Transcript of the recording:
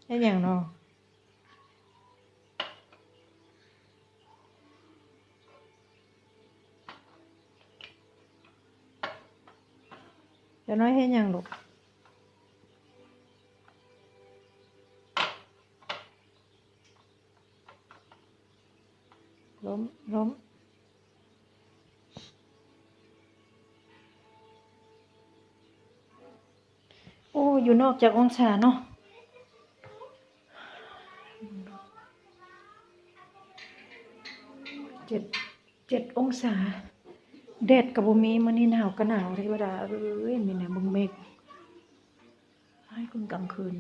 ได้อย่างเนาะจะน้อยให้อย่างลูกล้มล้มโอ้อยู่นอกจากองศาเนาะเจ็ดองศาแดดกับบ่มีมื้อนี้หนาวก็หนาวเทวดาเอ้ยมีแนวเบิ่งเมฆให้คุณกลางคืน